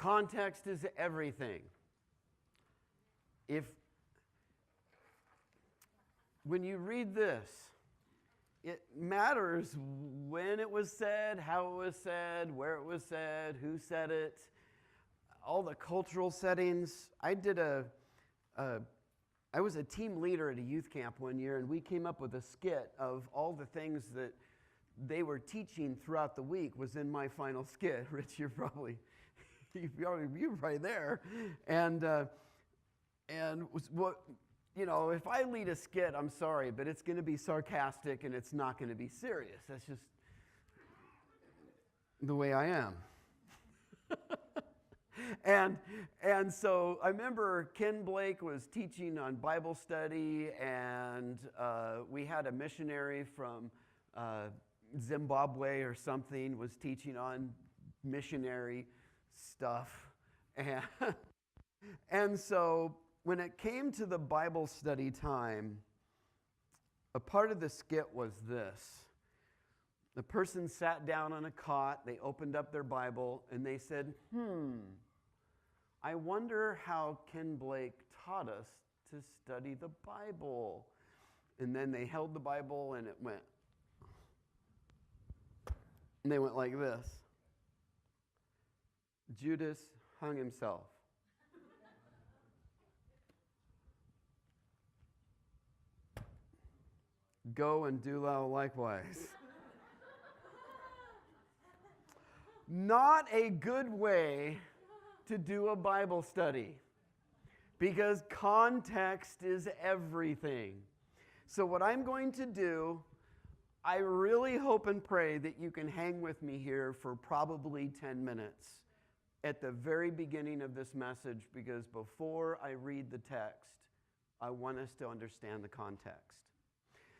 Context is everything. When you read this, it matters when it was said, how it was said, where it was said, who said it, all the cultural settings. I was a team leader at a youth camp one year, and we came up with a skit of all the things that they were teaching throughout the week was in my final skit. Rich, you're probably there. And what, if I lead a skit, I'm sorry, but it's going to be sarcastic and it's not going to be serious. That's just the way I am. And so I remember Ken Blake was teaching on Bible study, and we had a missionary from Zimbabwe or something was teaching on missionary stuff. And so when it came to the Bible study time, a part of the skit was this. The person sat down on a cot, they opened up their Bible, and they said, I wonder how Ken Blake taught us to study the Bible. And then they held the Bible, and it went. And they went like this. Judas hung himself. Go and do thou likewise. Not a good way to do a Bible study, because context is everything. So what I'm going to do, I really hope and pray that you can hang with me here for probably 10 minutes at the very beginning of this message, because before I read the text, I want us to understand the context.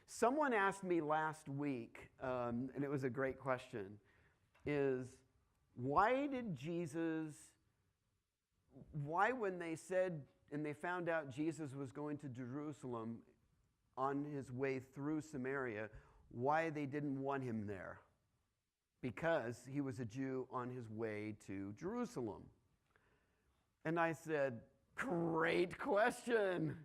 Someone asked me last week, and it was a great question, is why when they said and they found out Jesus was going to Jerusalem on his way through Samaria, why they didn't want him there? Because he was a Jew on his way to Jerusalem. And I said, great question.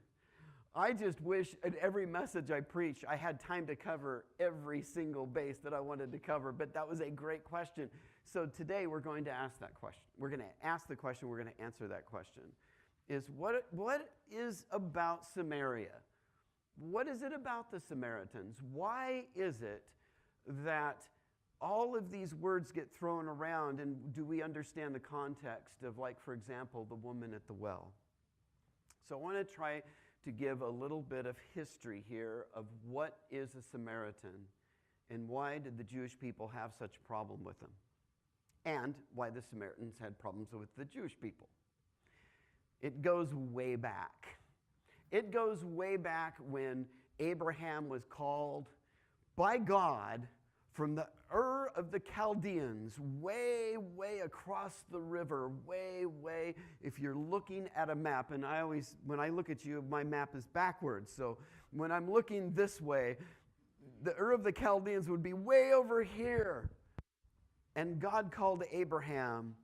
I just wish at every message I preached, I had time to cover every single base that I wanted to cover, but that was a great question. So today we're going to ask that question. We're going to ask the question, we're going to answer that question. Is what is about Samaria? What is it about the Samaritans? Why is it that all of these words get thrown around, and do we understand the context of, like, for example, the woman at the well? So I want to try to give a little bit of history here of what is a Samaritan and why did the Jewish people have such a problem with them, and why the Samaritans had problems with the Jewish people. It goes way back. It goes way back when Abraham was called by God from the Ur of the Chaldeans, way, way across the river, way, way, if you're looking at a map, and when I look at you, my map is backwards, so when I'm looking this way, the Ur of the Chaldeans would be way over here. And God called Abraham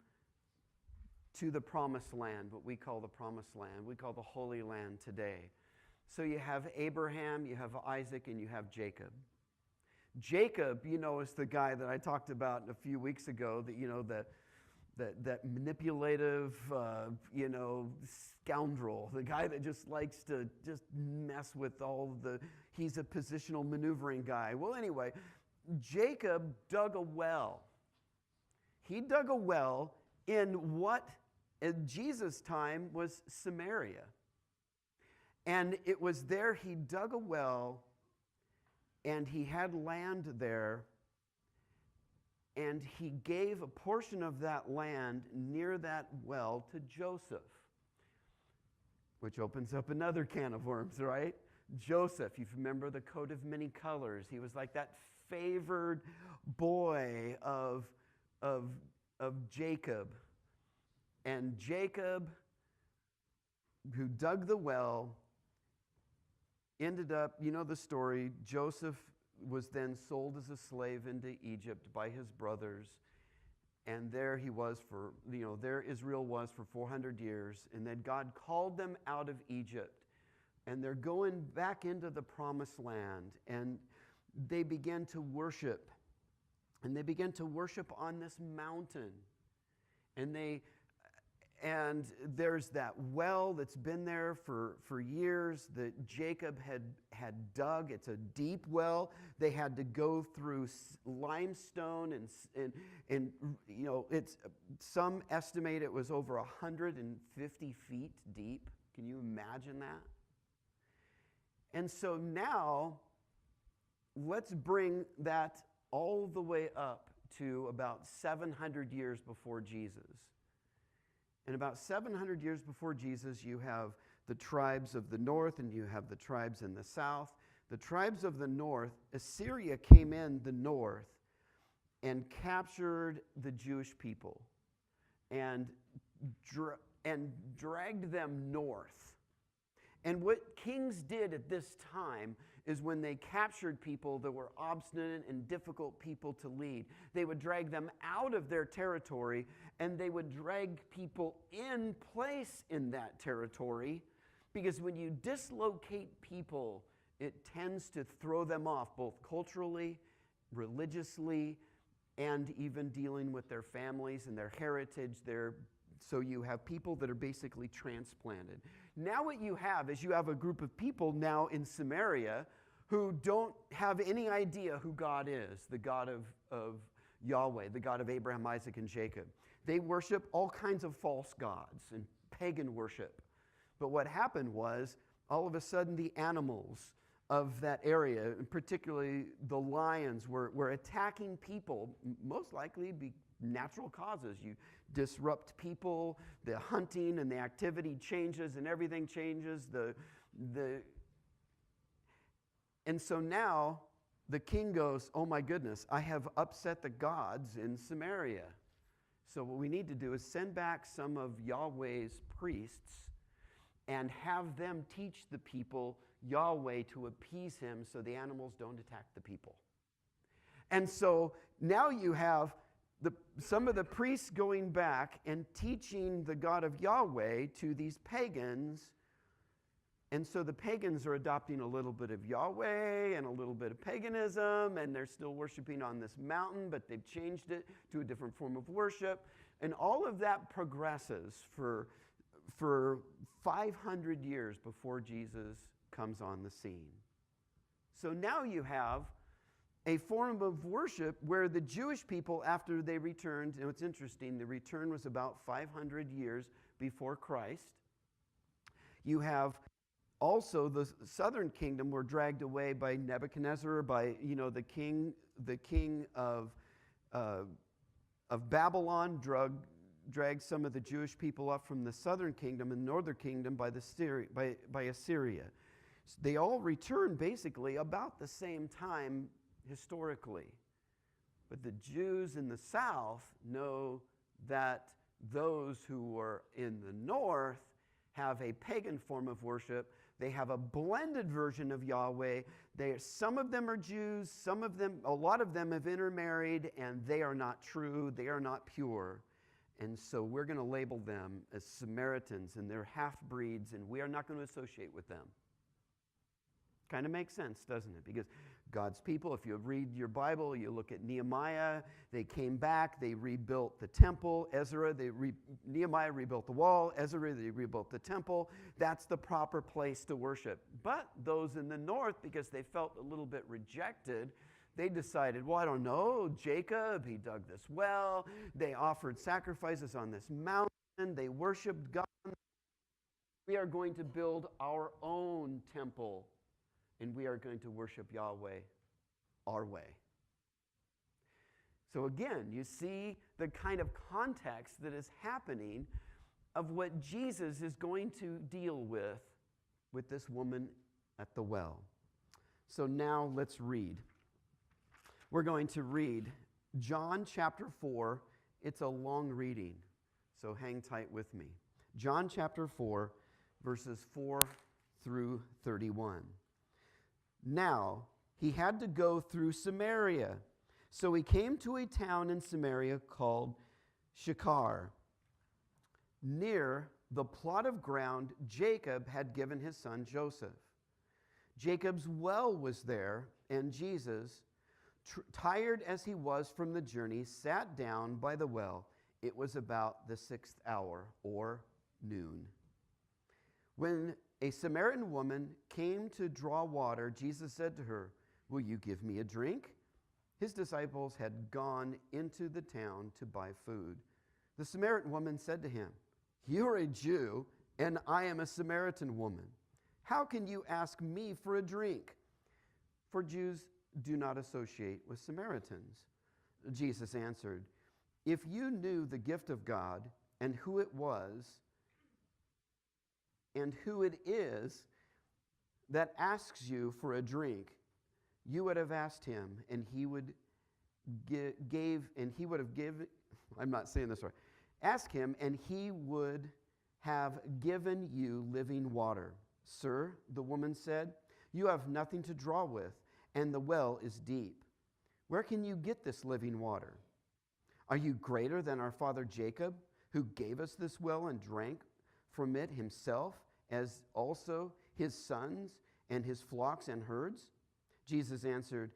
to the promised land, what we call the promised land. We call the Holy Land today. So you have Abraham, you have Isaac, and you have Jacob. Jacob, is the guy that I talked about a few weeks ago, that manipulative, scoundrel, the guy that just likes to just mess with he's a positional maneuvering guy. Well, anyway, Jacob dug a well. He dug a well in what in Jesus' time was Samaria. And it was there he dug a well, and he had land there, and he gave a portion of that land near that well to Joseph, which opens up another can of worms, right? Joseph, you remember the coat of many colors. He was like that favored boy of Jacob. And Jacob, who dug the well, ended up, the story, Joseph was then sold as a slave into Egypt by his brothers. And there he was there Israel was for 400 years. And then God called them out of Egypt. And they're going back into the promised land. And they began to worship. And they began to worship on this mountain. And there's that well that's been there for years that Jacob had dug. It's a deep well. They had to go through limestone and it's some estimate it was over 150 feet deep. Can you imagine that? And so now let's bring that all the way up to about 700 years before Jesus. And about 700 years before Jesus, you have the tribes of the north and you have the tribes in the south. The tribes of the north, Assyria came in the north and captured the Jewish people and dragged them north. And what kings did at this time is when they captured people that were obstinate and difficult people to lead, they would drag them out of their territory and they would drag people in place in that territory, because when you dislocate people, it tends to throw them off both culturally, religiously, and even dealing with their families and their heritage. So you have people that are basically transplanted. Now what you have is you have a group of people now in Samaria who don't have any idea who God is, the God of Yahweh, the God of Abraham, Isaac, and Jacob. They worship all kinds of false gods and pagan worship. But what happened was, all of a sudden, the animals of that area, and particularly the lions, were attacking people, most likely be natural causes. You disrupt people, the hunting and the activity changes and everything changes. And so now the king goes, oh my goodness, I have upset the gods in Samaria. So what we need to do is send back some of Yahweh's priests and have them teach the people Yahweh to appease him so the animals don't attack the people. And so now you have some of the priests going back and teaching the God of Yahweh to these pagans. And so the pagans are adopting a little bit of Yahweh and a little bit of paganism, and they're still worshiping on this mountain, but they've changed it to a different form of worship. And all of that progresses for 500 years before Jesus comes on the scene. So now you have a form of worship where the Jewish people, after they returned, and it's interesting, the return was about 500 years before Christ. You have also the southern kingdom were dragged away by Nebuchadnezzar, by the king of Babylon, dragged some of the Jewish people up from the southern kingdom and northern kingdom by Assyria. So they all returned basically about the same time historically. But the Jews in the south know that those who were in the north have a pagan form of worship. They have a blended version of Yahweh. Some of them are Jews, a lot of them have intermarried, and they are not true, they are not pure. And so we're going to label them as Samaritans, and they're half-breeds, and we are not going to associate with them. Kind of makes sense, doesn't it? Because God's people, if you read your Bible, you look at Nehemiah, they came back, they rebuilt the temple. Nehemiah rebuilt the wall. Ezra, they rebuilt the temple. That's the proper place to worship. But those in the north, because they felt a little bit rejected, they decided, well, I don't know, Jacob, he dug this well. They offered sacrifices on this mountain. They worshiped God. We are going to build our own temple, and we are going to worship Yahweh our way. So again, you see the kind of context that is happening of what Jesus is going to deal with this woman at the well. So now let's read. We're going to read John chapter 4. It's a long reading, so hang tight with me. John chapter 4, verses 4 through 31. Now, he had to go through Samaria. So he came to a town in Samaria called Shechar, near the plot of ground Jacob had given his son Joseph. Jacob's well was there, and Jesus, tired as he was from the journey, sat down by the well. It was about the 6th hour, or noon. When a Samaritan woman came to draw water, Jesus said to her, "Will you give me a drink?" His disciples had gone into the town to buy food. The Samaritan woman said to him, "You're a Jew, and I am a Samaritan woman. How can you ask me for a drink?" For Jews do not associate with Samaritans. Jesus answered, "If you knew the gift of God and who it was and who it is that asks you for a drink, you would have asked him, and he would have given. I'm not saying this right. Ask him, and he would have given you living water." "Sir," the woman said, "you have nothing to draw with, and the well is deep. Where can you get this living water? Are you greater than our father Jacob, who gave us this well and drank from it himself, as also his sons and his flocks and herds?" Jesus answered,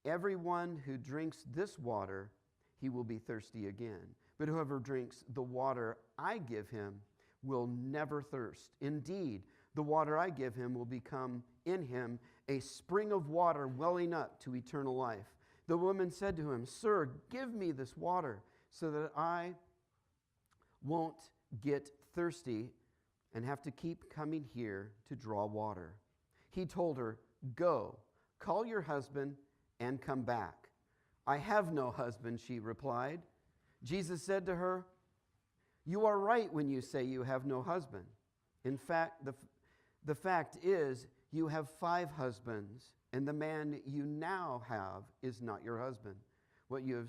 "Everyone who drinks this water, he will be thirsty again. But whoever drinks the water I give him will never thirst. Indeed, the water I give him will become in him a spring of water welling up to eternal life." The woman said to him, "Sir, give me this water so that I won't get thirsty and have to keep coming here to draw water." He told her, "Go, call your husband and come back." "I have no husband," she replied. Jesus said to her, "You are right when you say you have no husband. In fact, the fact is you have 5 husbands, and the man you now have is not your husband. What you have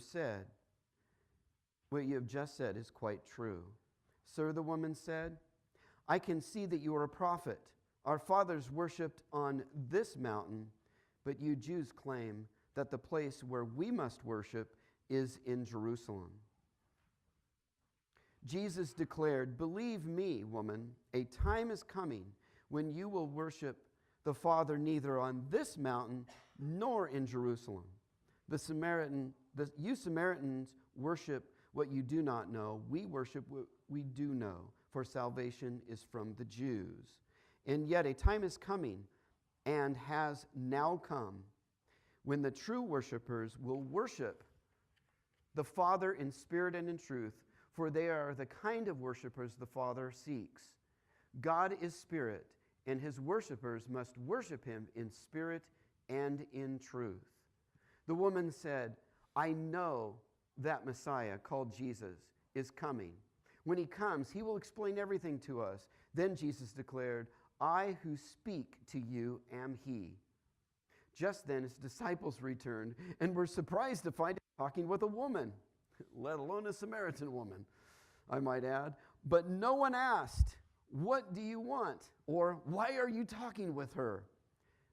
just said is quite true." "Sir," the woman said, "I can see that you are a prophet. Our fathers worshipped on this mountain, but you Jews claim that the place where we must worship is in Jerusalem." Jesus declared, "Believe me, woman, a time is coming when you will worship the Father neither on this mountain nor in Jerusalem. You Samaritans worship what you do not know. We worship what we do know, for salvation is from the Jews. And yet a time is coming and has now come when the true worshipers will worship the Father in spirit and in truth, for they are the kind of worshipers the Father seeks. God is spirit, and his worshipers must worship him in spirit and in truth." The woman said, "I know that Messiah, called Jesus, is coming. When he comes, he will explain everything to us." Then Jesus declared, "I who speak to you am he." Just then his disciples returned and were surprised to find him talking with a woman, let alone a Samaritan woman, I might add. But no one asked, "What do you want?" or "Why are you talking with her?"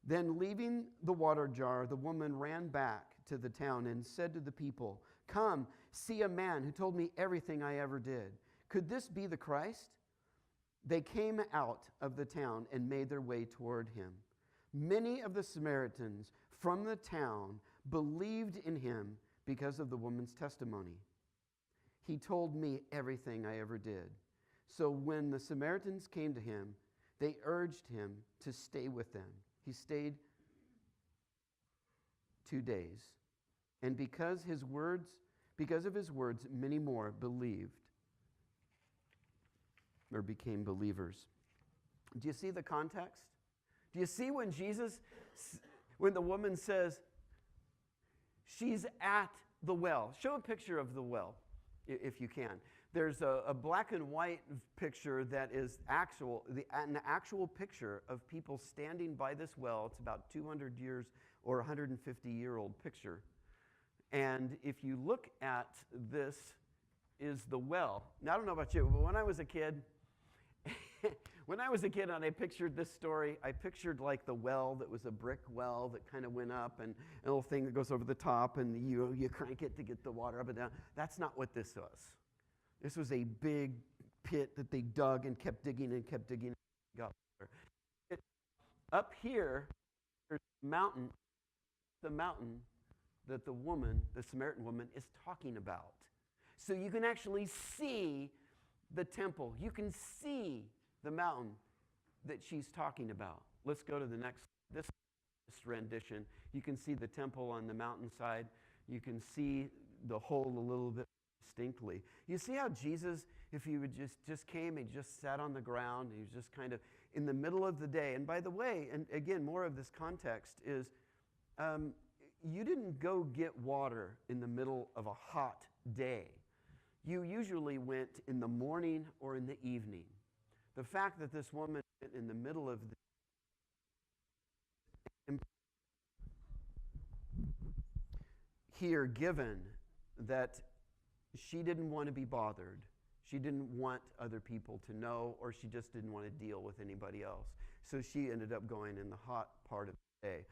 Then leaving the water jar, the woman ran back to the town and said to the people, "Come, see a man who told me everything I ever did. Could this be the Christ?" They came out of the town and made their way toward him. Many of the Samaritans from the town believed in him because of the woman's testimony. "He told me everything I ever did." So when the Samaritans came to him, they urged him to stay with them. He stayed 2 days. And because of his words, many more believed or became believers. Do you see the context? Do you see when the woman says, she's at the well? Show a picture of the well, if you can. There's a black and white picture that is an actual picture of people standing by this well. It's about 200 years or 150-year-old picture. And if you look at this, is the well. Now, I don't know about you, but when I was a kid, and I pictured this story, I pictured like the well that was a brick well that kind of went up and a little thing that goes over the top and you crank it to get the water up and down. That's not what this was. This was a big pit that they dug and kept digging and kept digging and got water. Up here, there's a mountain, the mountain that the woman, the Samaritan woman, is talking about. So you can actually see the temple. You can see the mountain that she's talking about. Let's go to the next, this rendition. You can see the temple on the mountainside. You can see the hole a little bit distinctly. You see how Jesus, if he would just came and just sat on the ground, he was just kind of in the middle of the day. And by the way, and again, more of this context is, you didn't go get water in the middle of a hot day. You usually went in the morning or in the evening. The fact that this woman went in the middle of the here, given that she didn't want to be bothered, she didn't want other people to know, or she just didn't want to deal with anybody else. So she ended up going in the hot part of the day.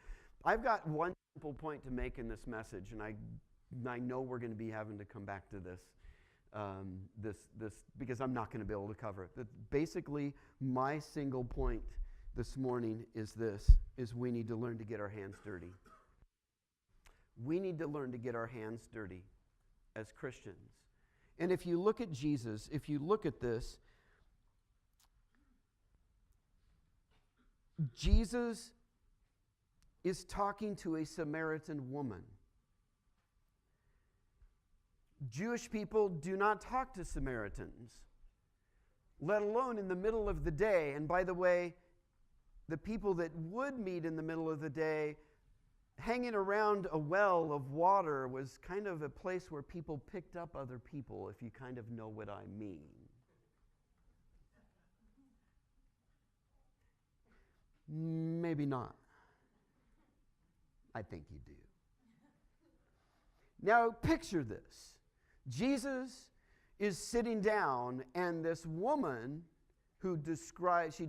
I've got one simple point to make in this message, and I know we're going to be having to come back to this, because I'm not going to be able to cover it. But basically, my single point this morning is we need to learn to get our hands dirty. We need to learn to get our hands dirty as Christians. And if you look at Jesus, if you look at this, Jesus is talking to a Samaritan woman. Jewish people do not talk to Samaritans, let alone in the middle of the day. And by the way, the people that would meet in the middle of the day, hanging around a well of water was kind of a place where people picked up other people, if you kind of know what I mean. Maybe not. I think you do. Now, picture this. Jesus is sitting down, and this woman who describes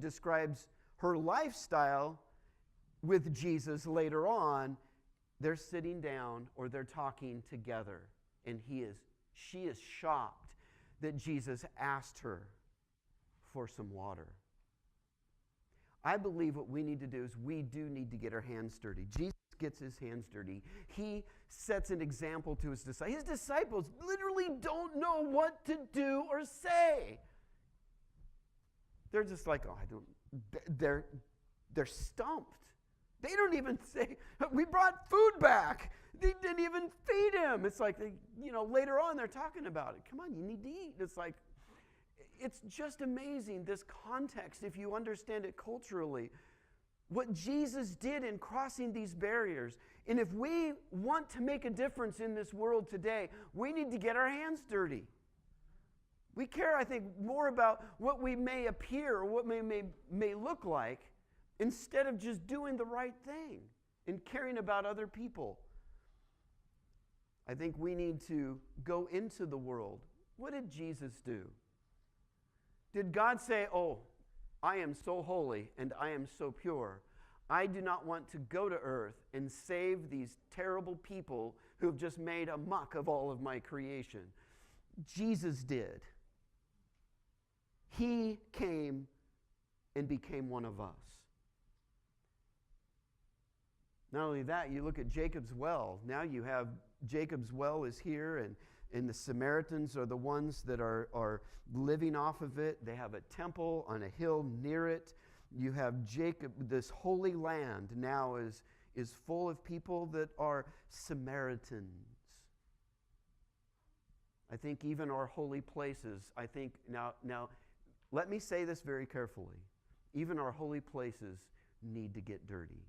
her lifestyle with Jesus later on, they're sitting down or they're talking together, and she is shocked that Jesus asked her for some water. I believe what we need to do is we do need to get our hands dirty. Jesus gets his hands dirty. He sets an example to his disciples. His disciples literally don't know what to do or say. They're just like, they're stumped. They don't even say, we brought food back. They didn't even feed him. It's like, later on they're talking about it. Come on, you need to eat. It's like, it's just amazing, this context, if you understand it culturally, what Jesus did in crossing these barriers. And if we want to make a difference in this world today, we need to get our hands dirty. We care, I think, more about what we may appear or what may look like, instead of just doing the right thing and caring about other people. I think we need to go into the world. What did Jesus do? Did God say, I am so holy and I am so pure, I do not want to go to earth and save these terrible people who have just made a muck of all of my creation? Jesus did. He came and became one of us. Not only that, you look at Jacob's well. Now you have Jacob's well is here, and the Samaritans are the ones that are living off of it. They have a temple on a hill near it. You have Jacob, this holy land now is full of people that are Samaritans. I think even our holy places, now let me say this very carefully. Even our holy places need to get dirty.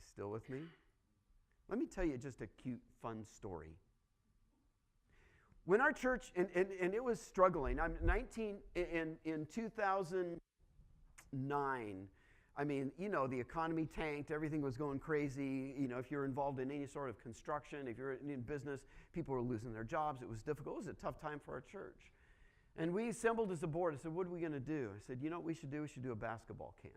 Still with me? Let me tell you just a cute, fun story. When our church, and it was struggling, in 2009, the economy tanked, everything was going crazy. If you're involved in any sort of construction, if you're in business, people were losing their jobs. It was difficult. It was a tough time for our church. And we assembled as a board. I said, what are we going to do? I said, what we should do? We should do a basketball camp.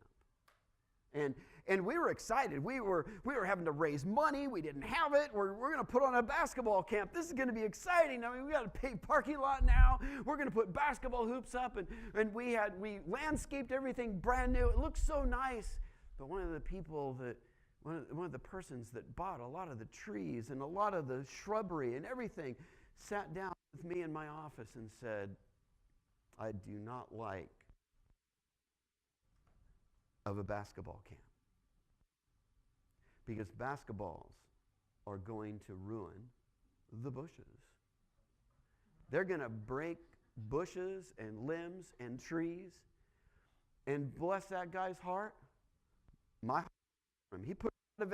And we were excited. We were having to raise money. We didn't have it. We're going to put on a basketball camp. This is going to be exciting. I mean, we got a big parking lot now. We're going to put basketball hoops up, and we landscaped everything brand new. It looked so nice. But one of the persons that bought a lot of the trees and a lot of the shrubbery and everything sat down with me in my office and said, I do not like of a basketball camp. Because basketballs are going to ruin the bushes. They're going to break bushes and limbs and trees. And bless that guy's heart. My heart, he put a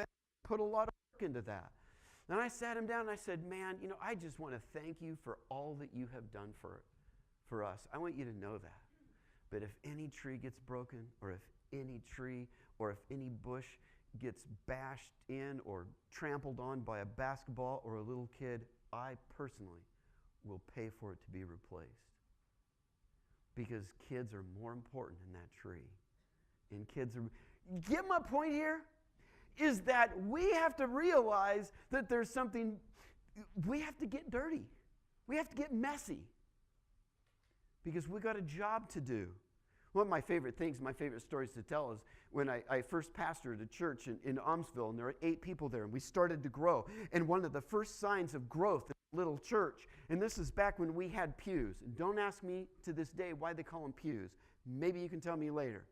lot of work into that. Then I sat him down and I said, man, I just want to thank you for all that you have done for us. I want you to know that. But if any tree gets broken, or if any tree, or if any bush gets bashed in or trampled on by a basketball or a little kid, I personally will pay for it to be replaced. Because kids are more important than that tree. And get my point here? Is that we have to realize that there's something, we have to get dirty. We have to get messy. Because we got a job to do. One of my favorite stories to tell is when I first pastored a church in Almsville, and there were 8 people there, and we started to grow. And one of the first signs of growth in a little church, and this is back when we had pews. And don't ask me to this day why they call them pews. Maybe you can tell me later.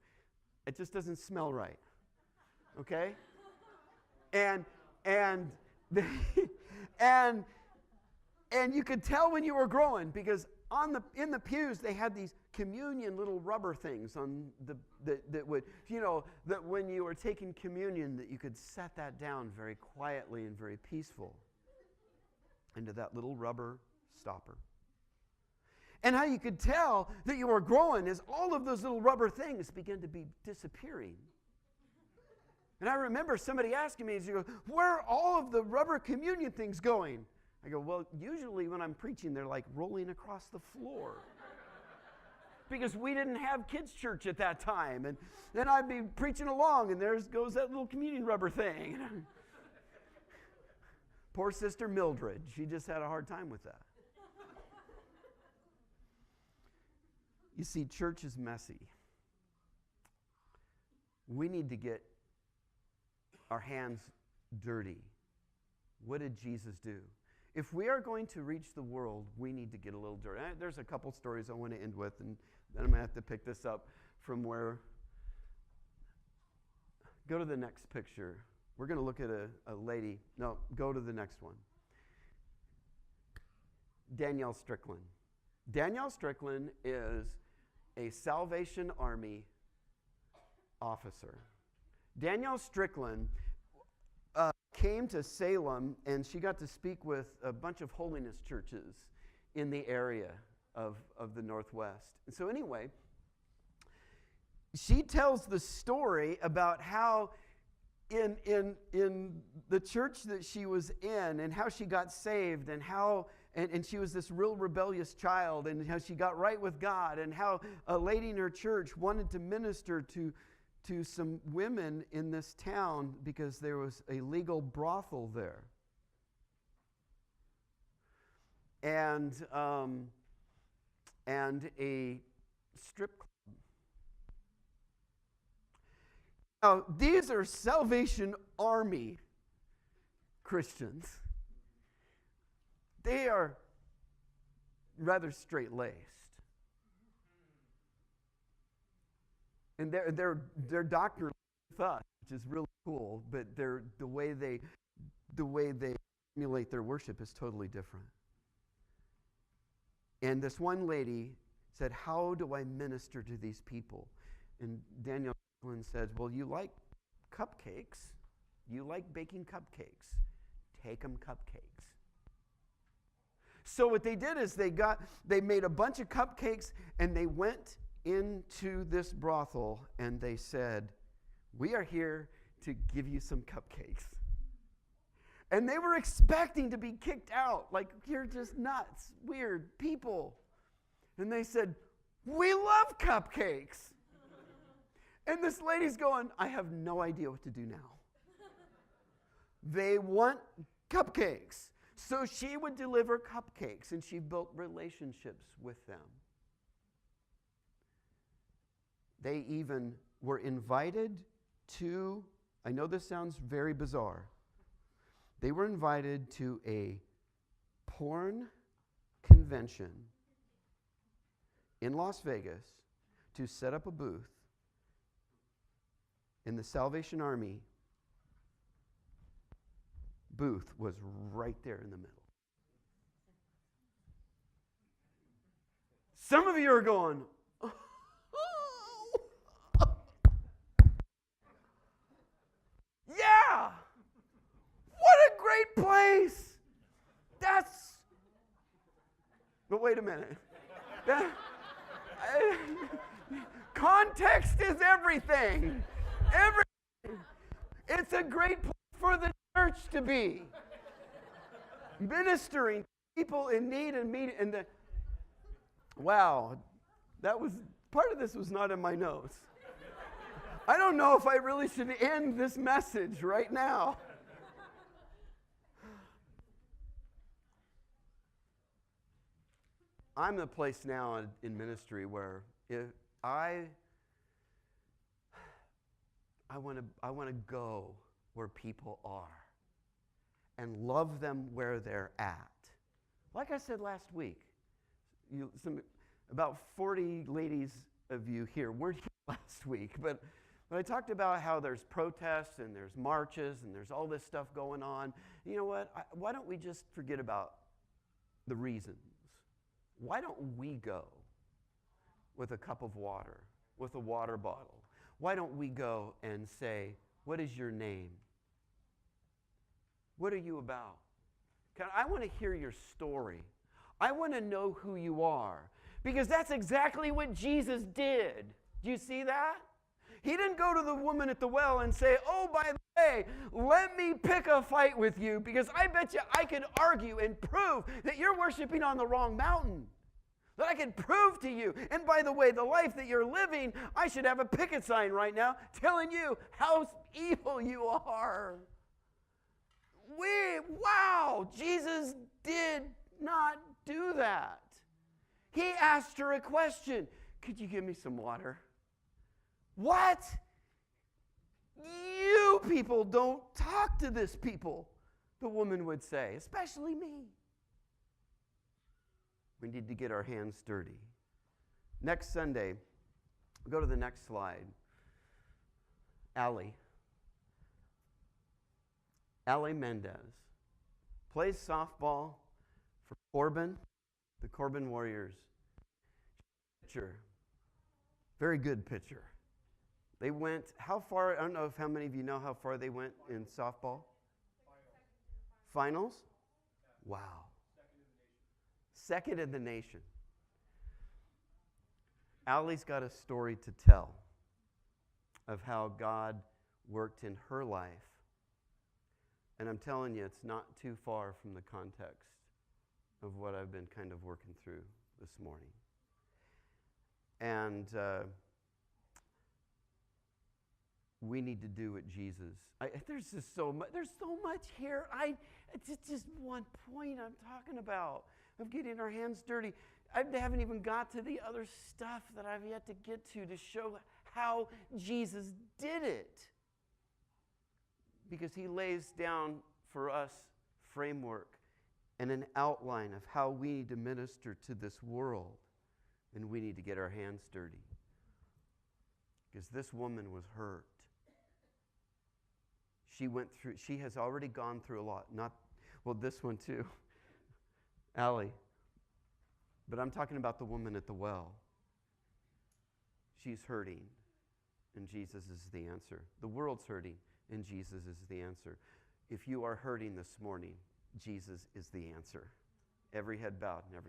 It just doesn't smell right. Okay? And you could tell when you were growing, because in the pews they had these communion little rubber things that would, that when you were taking communion, that you could set that down very quietly and very peaceful into that little rubber stopper. And how you could tell that you were growing is all of those little rubber things began to be disappearing. And I remember somebody asking me, where are all of the rubber communion things going? I go, well, usually when I'm preaching, they're like rolling across the floor. Because we didn't have kids' church at that time. And then I'd be preaching along, and there goes that little communion rubber thing. Poor Sister Mildred. She just had a hard time with that. You see, church is messy. We need to get our hands dirty. What did Jesus do? If we are going to reach the world, we need to get a little dirty. There's a couple stories I want to end with, and then I'm going to have to pick this up from where. Go to the next picture. We're going to look at a lady. No, go to the next one. Danielle Strickland. Danielle Strickland is a Salvation Army officer. Danielle Strickland came to Salem, and she got to speak with a bunch of holiness churches in the area of the Northwest. And so anyway, she tells the story about how in the church that she was in, and how she got saved, and how and she was this real rebellious child, and how she got right with God, and how a lady in her church wanted to minister to some women in this town because there was a legal brothel there. And a strip club. Now, these are Salvation Army Christians. They are rather straight-laced. And their doctrine with us, which is really cool, but the way they emulate their worship is totally different. And this one lady said, how do I minister to these people? And Danielle said, well, you like cupcakes. You like baking cupcakes. Take them cupcakes. So what they did is they made a bunch of cupcakes, and they went into this brothel, and they said, we are here to give you some cupcakes. And they were expecting to be kicked out, like, you're just nuts, weird people. And they said, we love cupcakes. And this lady's going, I have no idea what to do now. They want cupcakes. So she would deliver cupcakes, and she built relationships with them. They even were invited to, I know this sounds very bizarre, they were invited to a porn convention in Las Vegas to set up a booth, and the Salvation Army booth was right there in the middle. Some of you are going, oh. Yeah! What a great place! But wait a minute. Context is everything. It's a great place for the church to be. Ministering to people in need and meeting. Wow, part of this was not in my notes. I don't know if I really should end this message right now. I'm the place now in ministry where if I want to go where people are and love them where they're at. Like I said last week, about 40 ladies of you here weren't here last week, but I talked about how there's protests and there's marches and there's all this stuff going on. You know what? Why don't we just forget about the reasons? Why don't we go with a cup of water, with a water bottle? Why don't we go and say, what is your name? What are you about? I want to hear your story. I want to know who you are. Because that's exactly what Jesus did. Do you see that? He didn't go to the woman at the well and say, oh, by the way, let me pick a fight with you because I bet you I could argue and prove that you're worshiping on the wrong mountain. That I can prove to you. And by the way, the life that you're living, I should have a picket sign right now telling you how evil you are. Wow, Jesus did not do that. He asked her a question. Could you give me some water? What? You people don't talk to this people, the woman would say, especially me. We need to get our hands dirty. Next Sunday, go to the next slide. Allie Mendez plays softball for Corbin, the Corbin Warriors. Pitcher, very good pitcher. They went, how far, I don't know if how many of you know how far they went in softball? Finals? Wow. Second in the nation. Allie's got a story to tell of how God worked in her life. And I'm telling you, it's not too far from the context of what I've been kind of working through this morning. And we need to do what Jesus. There's just so much. There's so much here. It's just one point I'm talking about of getting our hands dirty. I haven't even got to the other stuff that I've yet to get to show how Jesus did it. Because he lays down for us framework and an outline of how we need to minister to this world. And we need to get our hands dirty. Because this woman was hurt. She has already gone through a lot. This one too, Allie. But I'm talking about the woman at the well. She's hurting, and Jesus is the answer. The world's hurting, and Jesus is the answer. If you are hurting this morning, Jesus is the answer. Every head bowed and every